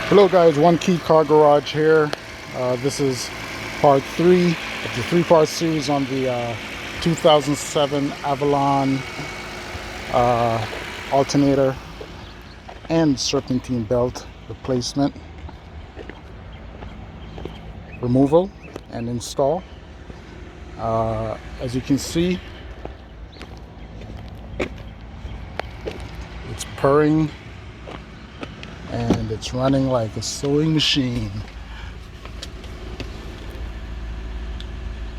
Hello guys, One Key Car Garage here. This is part 3 of the 3-part series on the 2007 Avalon Alternator and Serpentine belt replacement, removal and install. As you can see, it's purring and it's running like a sewing machine.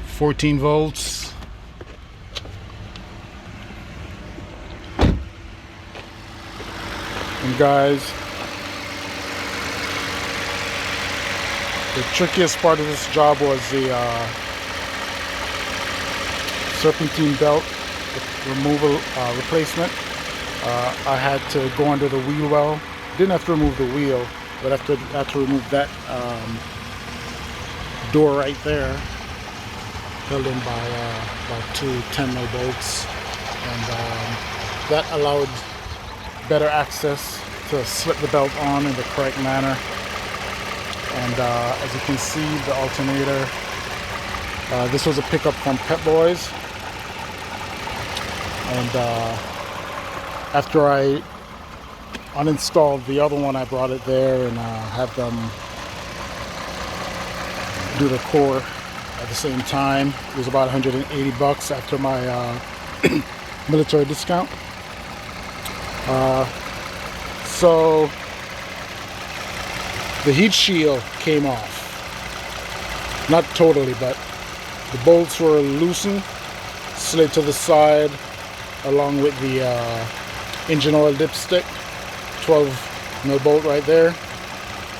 14 volts. And guys, the trickiest part of this job was the serpentine belt removal replacement. I had to go under the wheel well. Didn't have to remove the wheel, but I had to remove that door right there, held in by about 2 10-mil bolts, and that allowed better access to slip the belt on in the correct manner. And as you can see, the alternator, this was a pickup from Pep Boys, and after I uninstalled the other one, I brought it there and had them do the core at the same time. It was about 180 bucks after my military discount. So the heat shield came off, not totally, but the bolts were loosened, slid to the side along with the engine oil dipstick. 12-mil bolt right there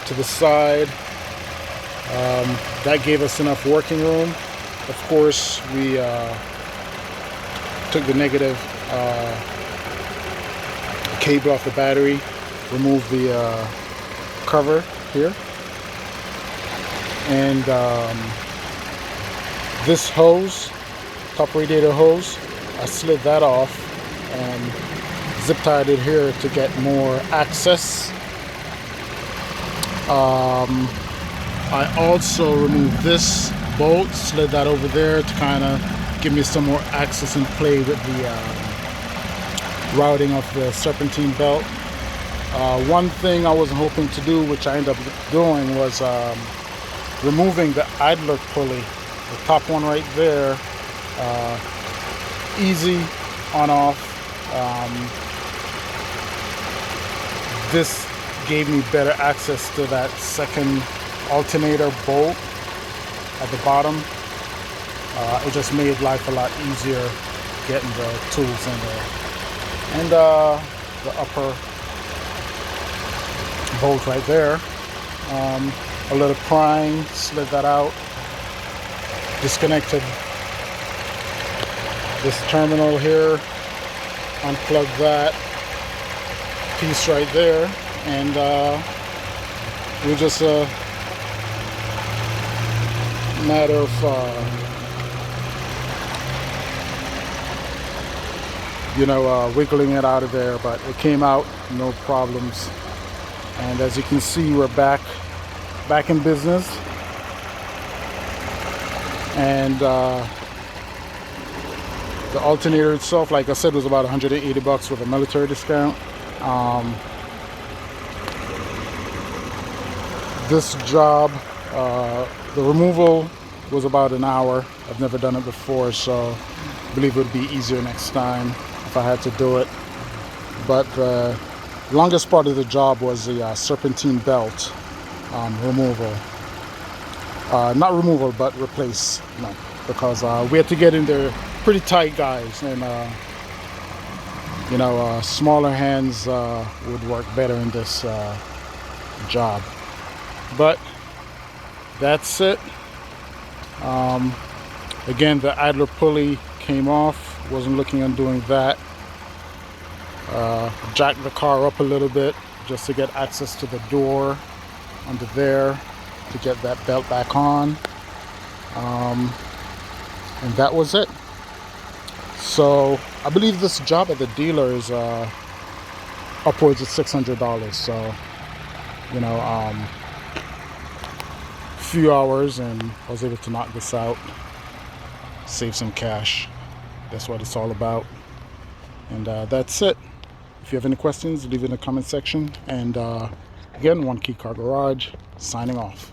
to the side. That gave us enough working room. Of course, we took the negative cable off the battery, removed the cover here, and this hose, top radiator hose, I slid that off and zip tied it here to get more access. I also removed this bolt, slid that over there to kind of give me some more access and play with the routing of the serpentine belt. One thing I wasn't hoping to do, which I ended up doing, was removing the idler pulley, the top one right there. Easy on off. This gave me better access to that second alternator bolt at the bottom. It just made life a lot easier getting the tools in there. And the upper bolt right there. A little prying, slid that out, disconnected this terminal here, unplugged that piece right there, and we're just a matter of wiggling it out of there, but it came out no problems. And as you can see, we're back in business, and the alternator itself, like I said, was about 180 bucks with a military discount. This job, the removal was about an hour. I've never done it before, so I believe it would be easier next time if I had to do it. But the longest part of the job was the serpentine belt removal. Not removal, but replace, because we had to get in there pretty tight, guys, and smaller hands would work better in this job. But that's it. Again, the idler pulley came off. Wasn't looking on doing that. Jacked the car up a little bit just to get access to the door under there to get that belt back on. And that was it. So I believe this job at the dealer is upwards of $600. So you know, few hours, and I was able to knock this out, save some cash. That's what it's all about. And that's it. If you have any questions, leave it in the comment section. And again, One Key Car Garage, signing off.